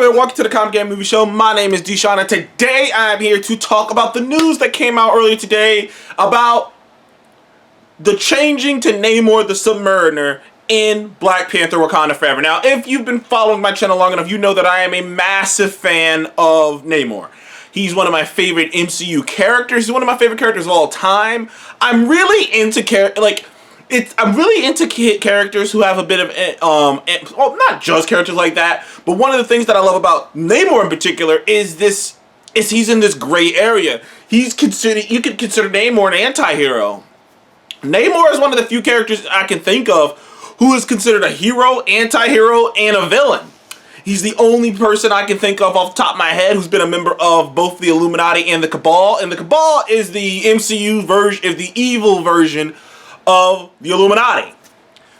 everyone, welcome to the Comic Game Movie Show. My name is Deshaun, and today I'm here to talk about the news that came out earlier today about the changing to Namor the Submariner in Black Panther Wakanda Forever. Now, if you've been following my channel long enough, you know that I am a massive fan of Namor. He's one of my favorite MCU characters. He's one of my favorite characters of all time. I'm really into characters who have a bit of, well, not just characters like that, but one of the things that I love about Namor in particular is he's in this gray area. You could consider Namor an anti-hero. Namor is one of the few characters I can think of who is considered a hero, anti-hero, and a villain. He's the only person I can think of off the top of my head who's been a member of both the Illuminati and the Cabal. And the Cabal is the MCU version, is the evil version of the Illuminati.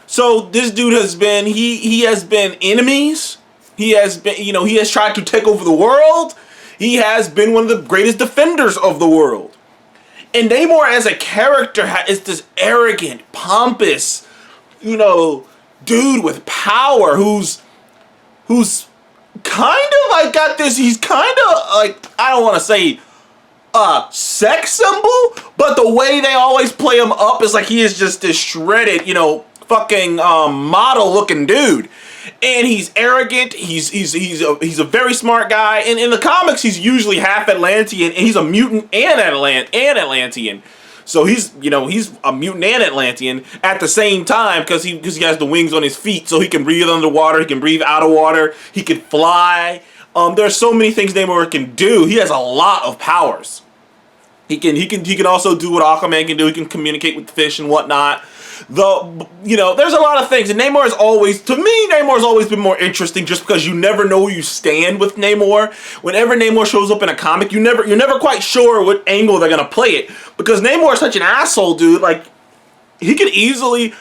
So this dude has been, he has been enemies. He has been, he has tried to take over the world. He has been one of the greatest defenders of the world. And Namor as a character is this arrogant, pompous, dude with power who's kind of like got this, he's kind of like, I don't want to say a sex symbol, but the way they always play him up is like he is just this shredded, fucking model looking dude. And he's arrogant, he's a very smart guy, and in the comics he's usually half Atlantean, and he's a mutant and Atlantean. So he's a mutant and Atlantean at the same time because he has the wings on his feet, so he can breathe underwater, he can breathe out of water, he can fly. There's so many things Namor can do. He has a lot of powers. He can also do what Aquaman can do. He can communicate with the fish and whatnot. There's a lot of things, and Namor's always been more interesting just because you never know where you stand with Namor. Whenever Namor shows up in a comic, you're never quite sure what angle they're gonna play it, because Namor is such an asshole, dude. Like, he could easily,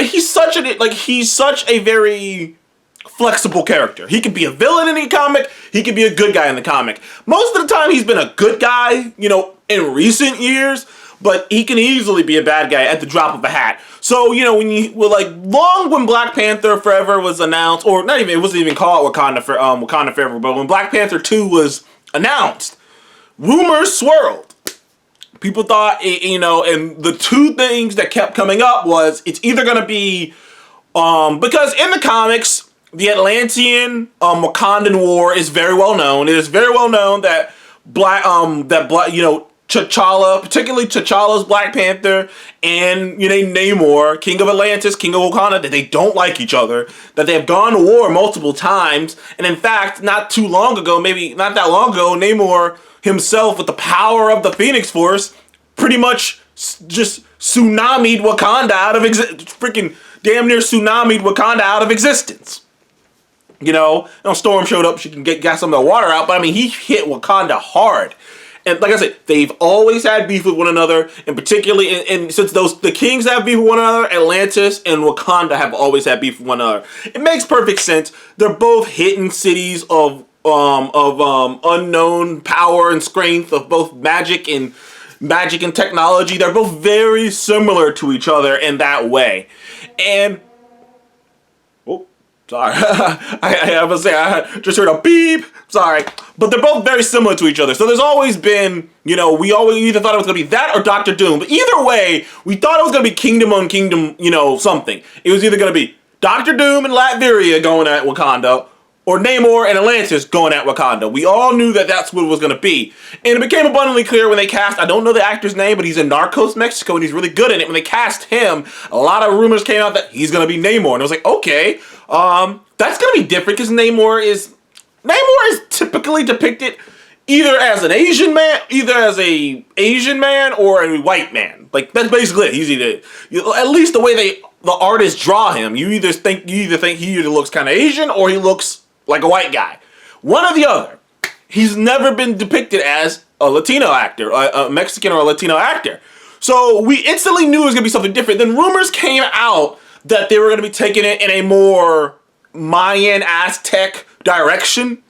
he's such a very flexible character. He could be a villain in any comic, he could be a good guy in the comic. Most of the time he's been a good guy, in recent years, but he can easily be a bad guy at the drop of a hat. So, when Black Panther Forever was announced, or not even, it wasn't even called Wakanda Forever, but when Black Panther 2 was announced, rumors swirled. People thought, and the two things that kept coming up was, it's either going to be, because in the comics, the Atlantean Wakandan War is very well known. It is very well known that T'Challa, particularly T'Challa's Black Panther, and Namor, King of Atlantis, King of Wakanda, that they don't like each other, that they have gone to war multiple times, and in fact, not that long ago, Namor himself, with the power of the Phoenix Force, pretty much just tsunamied Wakanda out of damn near tsunamied Wakanda out of existence. Storm showed up, she can get some of the water out, but he hit Wakanda hard. And like I said, they've always had beef with one another, and particularly, and since the kings have beef with one another, Atlantis and Wakanda have always had beef with one another. It makes perfect sense. They're both hidden cities of unknown power and strength, of both magic and technology. They're both very similar to each other in that way. And sorry, I just heard a beep. Sorry, but they're both very similar to each other. So there's always been, we always either thought it was gonna be that or Doctor Doom. But either way, we thought it was gonna be Kingdom on Kingdom, something. It was either gonna be Doctor Doom and Latveria going at Wakanda, or Namor and Atlantis going at Wakanda. We all knew that that's what it was gonna be, and it became abundantly clear when they cast, I don't know the actor's name, but he's in Narcos Mexico, and he's really good in it. When they cast him, a lot of rumors came out that he's gonna be Namor, and I was like, okay. That's gonna be different because Namor is typically depicted either as an Asian man, or a white man. Like, that's basically it. He's either, at least the way the artists draw him, you either think he either looks kind of Asian or he looks like a white guy. One or the other. He's never been depicted as a Latino actor, a Mexican or a Latino actor. So we instantly knew it was gonna be something different. Then rumors came out that they were going to be taking it in a more Mayan, Aztec direction.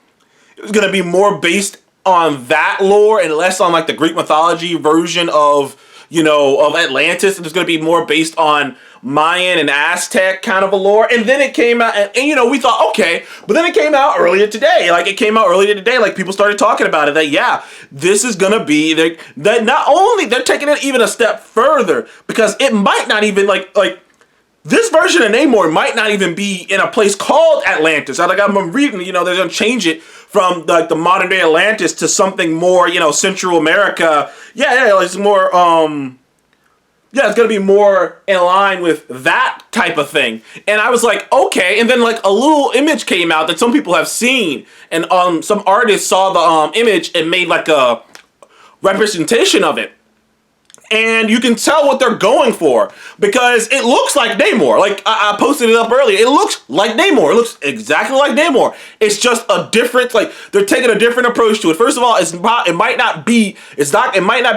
It was going to be more based on that lore and less on the Greek mythology version of, of Atlantis, and it's going to be more based on Mayan and Aztec kind of a lore. And then it came out, and we thought, okay, but then it came out earlier today. Like people started talking about it, that yeah, this is going to be, that not only, they're taking it even a step further, because it might not even, like this version of Namor might not even be in a place called Atlantis. I'm reading, they're going to change it from the modern day Atlantis to something more, Central America. It's more, it's going to be more in line with that type of thing. And I was like, okay. And then like a little image came out that some people have seen, and some artists saw the image and made like a representation of it. And you can tell what they're going for, because it looks like Namor. Like, I posted it up earlier. It looks like Namor. It looks exactly like Namor. It's just a different, like, they're taking a different approach to it. First of all, it might not be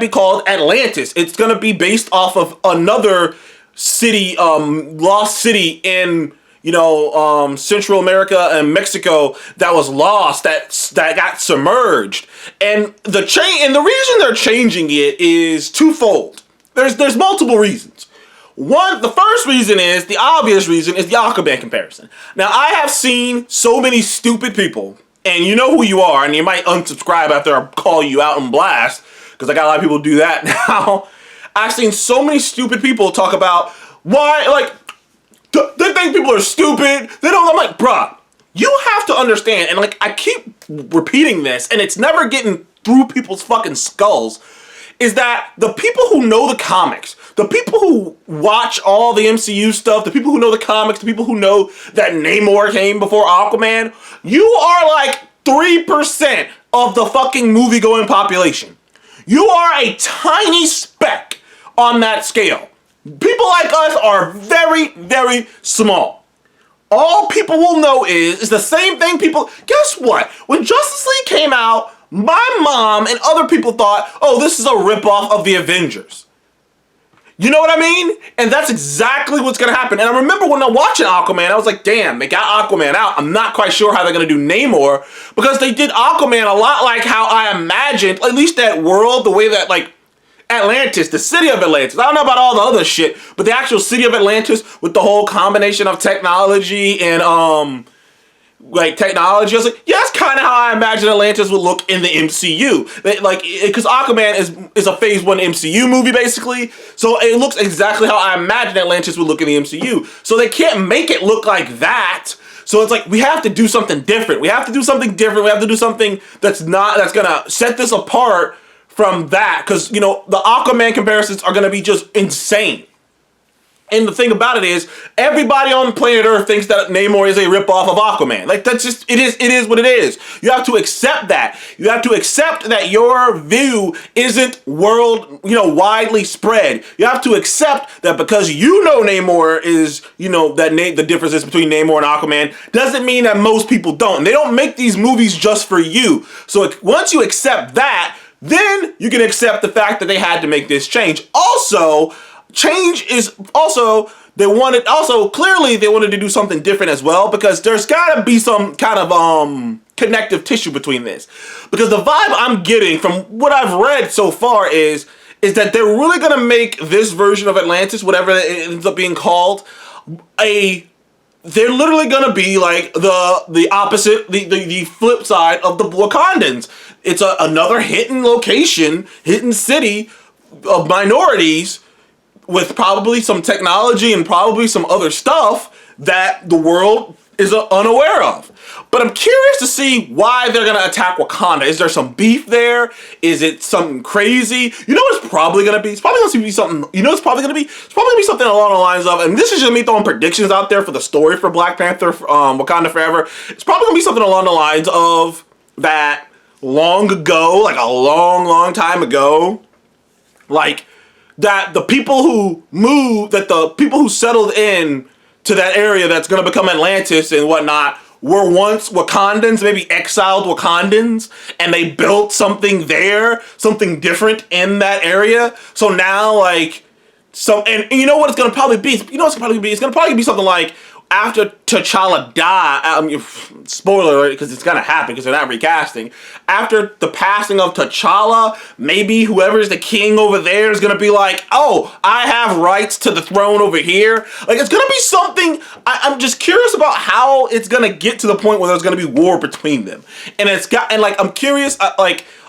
called Atlantis. It's going to be based off of another city, lost city in, Central America and Mexico that was lost, that got submerged. And the reason they're changing it is twofold. There's multiple reasons. One, the first reason is, the obvious reason, is the Aquaman comparison. Now, I have seen so many stupid people, and you know who you are, and you might unsubscribe after I call you out and blast, because I got a lot of people do that now. I've seen so many stupid people talk about why, like, they think people are stupid. I'm like, bruh, you have to understand, and like, I keep repeating this, and it's never getting through people's fucking skulls, is that the people who know the comics, the people who watch all the MCU stuff, the people who know the comics, the people who know that Namor came before Aquaman, you are like 3% of the fucking movie-going population. You are a tiny speck on that scale. People like us are very, very small. All people will know is the same thing guess what? When Justice League came out, my mom and other people thought, oh, this is a ripoff of the Avengers. You know what I mean? And that's exactly what's going to happen. And I remember when I'm watching Aquaman, I was like, damn, they got Aquaman out. I'm not quite sure how they're going to do Namor, because they did Aquaman a lot like how I imagined, at least that world, the way that, like, Atlantis, the city of Atlantis. I don't know about all the other shit, but the actual city of Atlantis with the whole combination of technology and technology. I was like, yeah, that's kind of how I imagine Atlantis would look in the MCU. Because Aquaman is a Phase 1 MCU movie, basically. So it looks exactly how I imagine Atlantis would look in the MCU. So they can't make it look like that. So it's like, we have to do something different. We have to do something that's gonna set this apart from that, because the Aquaman comparisons are going to be just insane. And the thing about it is, everybody on planet Earth thinks that Namor is a ripoff of Aquaman. Like, that's just, it is what it is. You have to accept that. You have to accept that your view isn't widely spread. You have to accept that because Namor is, the differences between Namor and Aquaman doesn't mean that most people don't. And they don't make these movies just for you. So once you accept that, then you can accept the fact that they had to make this change. Also, clearly they wanted to do something different as well, because there's gotta be some kind of connective tissue between this. Because the vibe I'm getting from what I've read so far is that they're really gonna make this version of Atlantis, whatever it ends up being called, they're literally gonna be like the opposite, the flip side of the Wakandans. It's another hidden location, hidden city of minorities with probably some technology and probably some other stuff that the world is unaware of. But I'm curious to see why they're gonna attack Wakanda. Is there some beef there? Is it something crazy? You know what it's probably gonna be? It's probably gonna be something, it's probably gonna be something along the lines of, and this is just me throwing predictions out there for the story for Black Panther, Wakanda Forever. It's probably gonna be something along the lines of that long ago, like a long, long time ago, like that the people who settled in to that area that's gonna become Atlantis and whatnot were once Wakandans, maybe exiled Wakandans, and they built something there, something different in that area. So now, like, and you know what it's gonna probably be? It's gonna probably be something like after T'Challa died, spoiler alert, because it's gonna happen because they're not recasting. After the passing of T'Challa, maybe whoever's the king over there is gonna be like, oh, I have rights to the throne over here. Like, it's gonna be something. I'm just curious about how it's gonna get to the point where there's gonna be war between them, and I'm curious,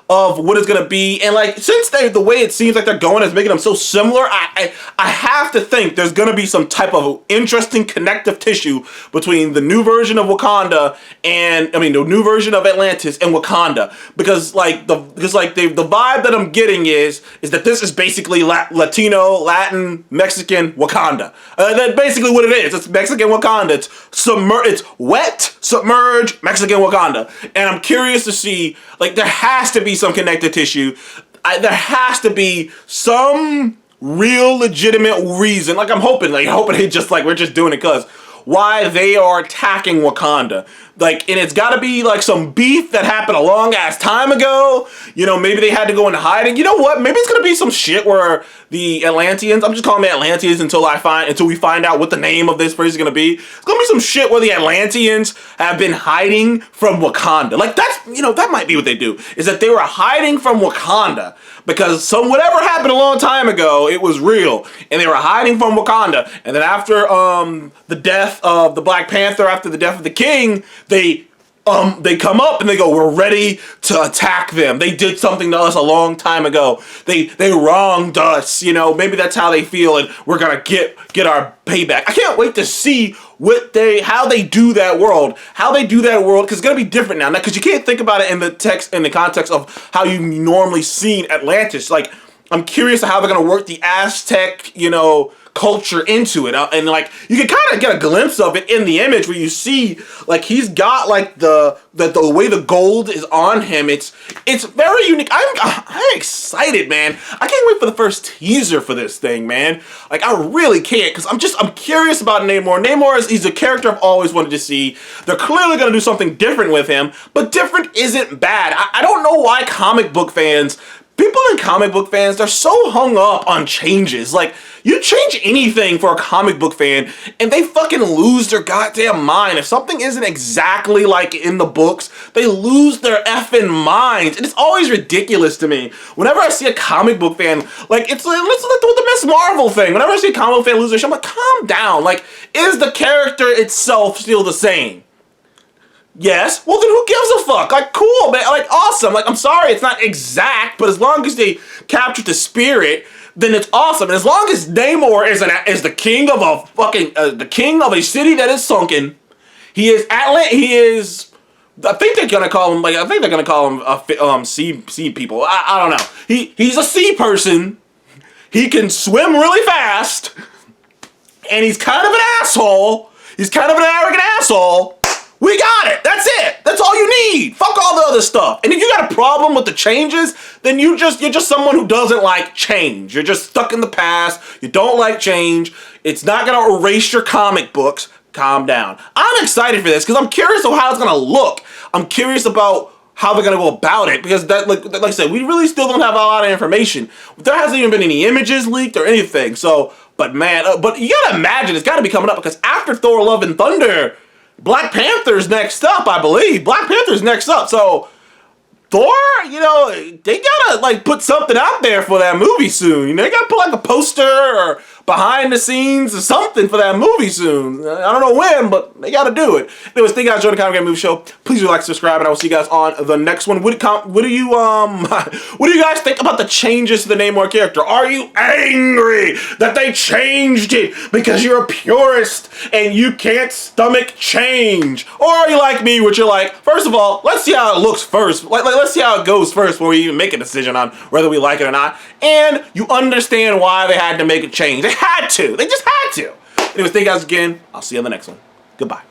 of what it's gonna be, and like, since the way it seems like they're going is making them so similar, I have to think there's gonna be some type of interesting connective tissue between the new version of Wakanda and the new version of Atlantis and Wakanda, because the vibe that I'm getting is that this is basically Latino, Latin, Mexican Wakanda. That's basically what it is. It's Mexican Wakanda. It's wet, submerged Mexican Wakanda, and I'm curious to see, like, there has to be some connective tissue. There has to be some real legitimate reason. Like, I'm hoping they just we're just doing it because why they are attacking Wakanda. Like, and it's gotta be like some beef that happened a long ass time ago. Maybe they had to go into hiding. You know what? Maybe it's gonna be some shit where the Atlanteans, I'm just calling them Atlanteans until we find out what the name of this place is gonna be. It's gonna be some shit where the Atlanteans have been hiding from Wakanda. Like, that might be what they do, is that they were hiding from Wakanda because whatever happened a long time ago, it was real, and they were hiding from Wakanda. And then after the death of the Black Panther, after the death of the king, they come up and they go, we're ready to attack them. They did something to us a long time ago. They wronged us. Maybe that's how they feel, and we're gonna get our payback. I can't wait to see how they do that world. Because it's gonna be different now. Because you can't think about it in the context of how you normally seen Atlantis. Like, I'm curious how they're gonna work the Aztec, culture into it, and like, you can kind of get a glimpse of it in the image where you see, like, he's got like the way the gold is on him. It's very unique. I'm excited, man. I can't wait for the first teaser for this thing, man. Like, I really can't, because I'm curious about Namor. He's a character I've always wanted to see. They're clearly gonna do something different with him, but different isn't bad. I don't know why people in comic book fans, they're so hung up on changes. Like, you change anything for a comic book fan and they fucking lose their goddamn mind. If something isn't exactly like in the books, they lose their effing minds. And it's always ridiculous to me. Whenever I see a comic book fan, like, it's like, let's do the Miss Marvel thing. Whenever I see a comic book fan lose their shit, I'm like, calm down. Like, is the character itself still the same? Yes. Well, then who gives a fuck? Like, cool, man. Like, awesome. Like, I'm sorry it's not exact, but as long as they captured the spirit, then it's awesome. And as long as Namor is the king of a fucking the king of a city that is sunken, he is I think they're gonna call him sea people. I don't know. He's a sea person. He can swim really fast, and he's kind of an asshole. He's kind of an arrogant asshole. We got it. That's it. That's all you need. Fuck all the other stuff. And if you got a problem with the changes, then you're just someone who doesn't like change. You're just stuck in the past. You don't like change. It's not gonna erase your comic books. Calm down. I'm excited for this because I'm curious of how it's gonna look. I'm curious about how they're gonna go about it, because like I said, we really still don't have a lot of information. There hasn't even been any images leaked or anything. So, but man, but you gotta imagine it's gotta be coming up, because after Thor: Love and Thunder, Black Panther's next up, I believe. Black Panther's next up. So Thor, they gotta like put something out there for that movie soon. They gotta put like a poster or behind the scenes or something for that movie soon. I don't know when, but they gotta do it. Anyways, thank you guys for joining the Comic Game Movie Show. Please do like, subscribe, and I will see you guys on the next one. What do you guys think about the changes to the Namor character? Are you angry that they changed it because you're a purist and you can't stomach change? Or are you like me, which you're like, first of all, let's see how it looks first. Let's see how it goes first before we even make a decision on whether we like it or not. And you understand why they had to make a change. They had to. They just had to. Anyways, thank you guys again. I'll see you on the next one. Goodbye.